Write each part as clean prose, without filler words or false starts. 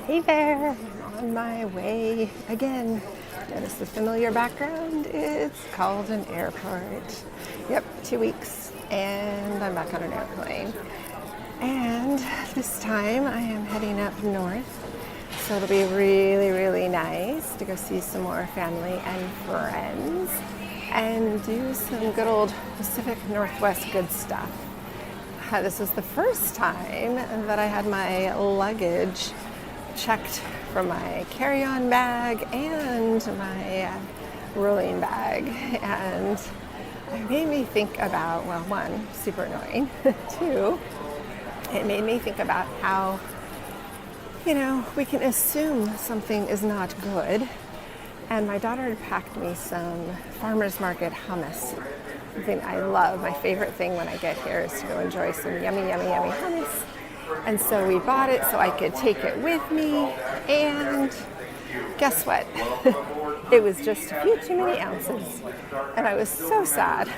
Hey there, I'm on my way again. Notice the familiar background? It's called an airport. Yep, 2 weeks, and I'm back on an airplane. And this time I am heading up north, so it'll be really, really nice to go see some more family and friends and do some good old Pacific Northwest good stuff. This was the first time that I had my luggage checked for my carry-on bag and my rolling bag, and it made me think about, well, one, super annoying. Two, it made me think about how, we can assume something is not good. And my daughter had packed me some farmer's market hummus, something I love. My favorite thing when I get here is to go enjoy some yummy, yummy, yummy hummus. And so we bought it so I could take it with me, and guess what? It was just a few too many ounces, and I was so sad.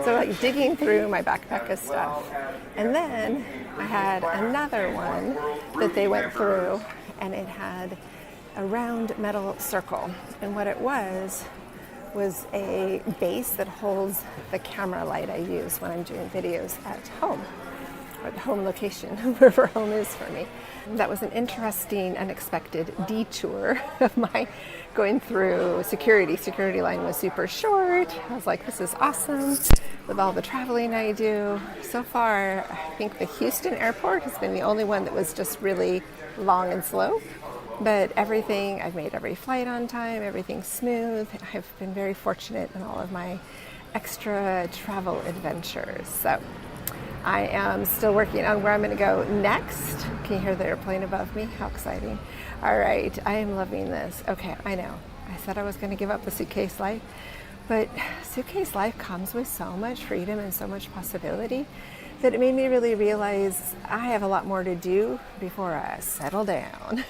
So like digging through my backpack of stuff, and then I had another one that they went through, and it had a round metal circle, and what it was a base that holds the camera light I use when I'm doing videos at home, or the home location, wherever home is for me. That was an interesting, unexpected detour of my going through security. Security line was super short. I was like, this is awesome with all the traveling I do. So far, I think the Houston airport has been the only one that was just really long and slow. But everything, I've made every flight on time, everything's smooth. I've been very fortunate in all of my extra travel adventures. So I am still working on where I'm going to go next. Can you hear the airplane above me? How exciting. All right, I am loving this. Okay, I know. I said I was going to give up the suitcase life, but suitcase life comes with so much freedom and so much possibility that it made me really realize I have a lot more to do before I settle down.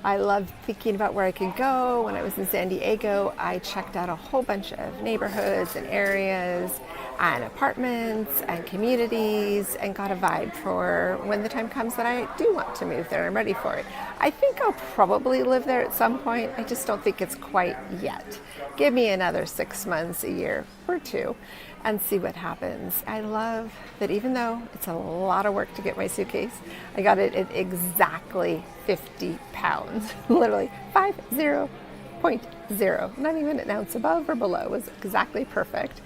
I loved thinking about where I could go. When I was in San Diego, I checked out a whole bunch of neighborhoods and areas and apartments and communities and got a vibe for when the time comes that I do want to move there. I'm ready for it. I think I'll probably live there at some point. I just don't think it's quite yet. Give me another 6 months, a year or two, and see what happens. I love that even though it's a lot of work to get my suitcase, I got it at exactly 50 pounds, literally 50.0, not even an ounce above or below. It was exactly perfect.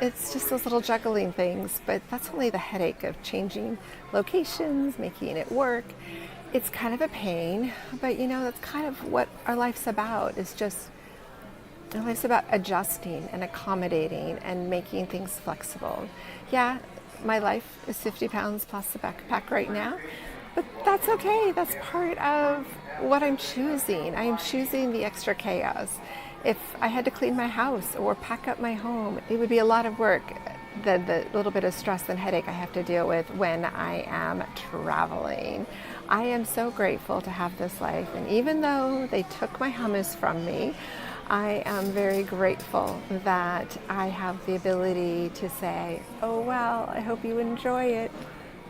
It's just those little juggling things, but that's only the headache of changing locations, making it work. It's kind of a pain, but that's kind of what our life's about. Our life's about adjusting and accommodating and making things flexible. Yeah, my life is 50 pounds plus the backpack right now, but that's okay. That's part of what I'm choosing. I'm choosing the extra chaos. If I had to clean my house or pack up my home, it would be a lot of work. The little bit of stress and headache I have to deal with when I am traveling. I am so grateful to have this life, and even though they took my hummus from me, I am very grateful that I have the ability to say, oh well, I hope you enjoy it.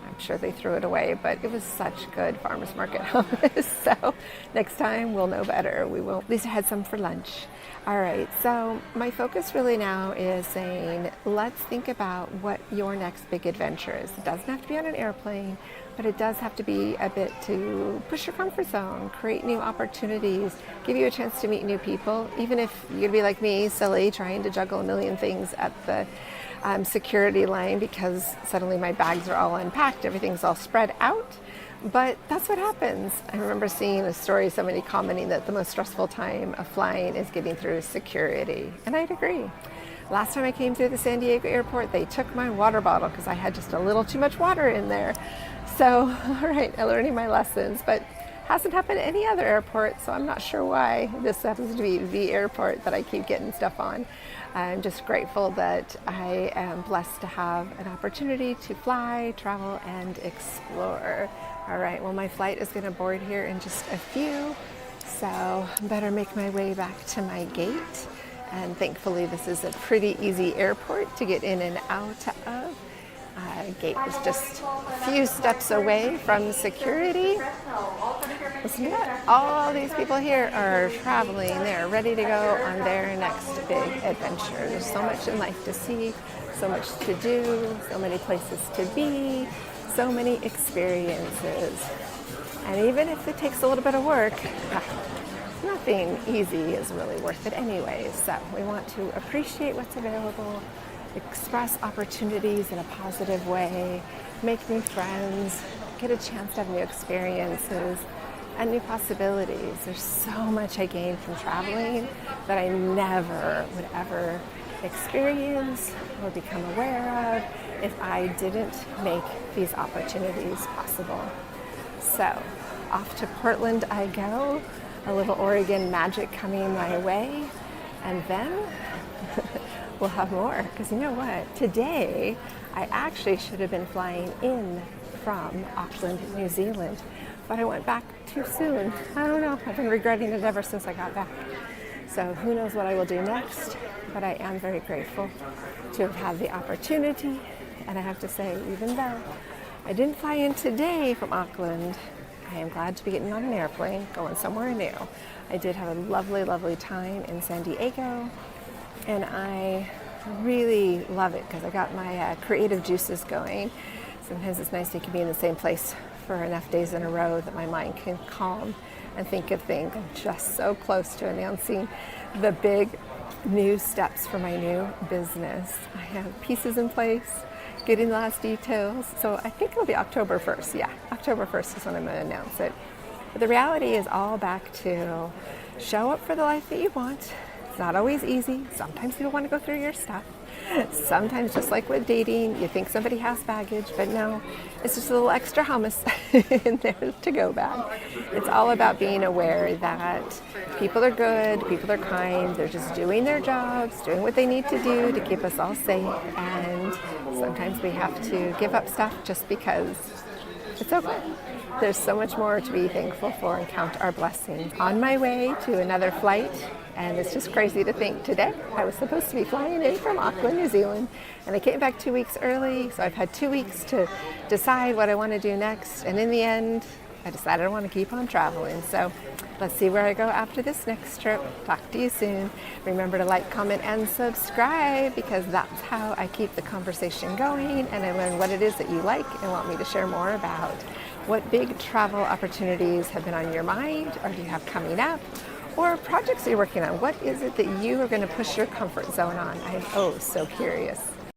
I'm sure they threw it away, but it was such good farmers market hummus. So next time we'll know better. We will. At least I had some for lunch. All right, so my focus really now is saying, let's think about what your next big adventure is. It doesn't have to be on an airplane, but it does have to be a bit to push your comfort zone, create new opportunities, give you a chance to meet new people, even if you're gonna be like me, silly, trying to juggle a million things at the security line because suddenly my bags are all unpacked, everything's all spread out. But that's what happens. I remember seeing a story, somebody commenting that the most stressful time of flying is getting through security, and I'd agree. Last time I came through the San Diego airport, they took my water bottle because I had just a little too much water in there. So, all right, I'm learning my lessons, but hasn't happened at any other airport, so I'm not sure why this happens to be the airport that I keep getting stuff on. I'm just grateful that I am blessed to have an opportunity to fly, travel, and explore. All right, well, my flight is going to board here in just a few, so better make my way back to my gate. And thankfully, this is a pretty easy airport to get in and out of. Gate was just a few steps away from security. This Yeah, all these people here are traveling. They're ready to go on their next big adventure. There's so much in life to see, so much to do, so many places to be, so many experiences. And even if it takes a little bit of work, nothing easy is really worth it anyway. So we want to appreciate what's available, express opportunities in a positive way, make new friends, get a chance to have new experiences and new possibilities. There's so much I gain from traveling that I never would ever experience or become aware of if I didn't make these opportunities possible. So off to Portland I go, a little Oregon magic coming my way, and then we'll have more. Because you know what? Today I actually should have been flying in from Auckland, New Zealand, but I went back too soon. I don't know. I've been regretting it ever since I got back. So who knows what I will do next, but I am very grateful to have had the opportunity. And I have to say, even though I didn't fly in today from Auckland, I am glad to be getting on an airplane, going somewhere new. I did have a lovely, lovely time in San Diego, and I really love it because I got my creative juices going. Sometimes it's nice to be in the same place for enough days in a row that my mind can calm and think of things. I'm just so close to announcing the big new steps for my new business. I have pieces in place, getting the last details. So I think it'll be October 1st. Yeah, October 1st is when I'm going to announce it. But the reality is all back to show up for the life that you want. It's not always easy. Sometimes you don't want to go through your stuff. Sometimes, just like with dating, you think somebody has baggage, but no, it's just a little extra hummus in their to-go bag. It's all about being aware that people are good, people are kind, they're just doing their jobs, doing what they need to do to keep us all safe, and sometimes we have to give up stuff just because it's okay. There's so much more to be thankful for and count our blessings. On my way to another flight, and it's just crazy to think today I was supposed to be flying in from Auckland, New Zealand, and I came back 2 weeks early, so I've had 2 weeks to decide what I want to do next, and in the end, I decided I want to keep on traveling. So let's see where I go after this next trip. Talk to you soon. Remember to like, comment, and subscribe, because that's how I keep the conversation going and I learn what it is that you like and want me to share more about. What big travel opportunities have been on your mind or do you have coming up? Or projects you're working on? What is it that you are going to push your comfort zone on? I'm so curious.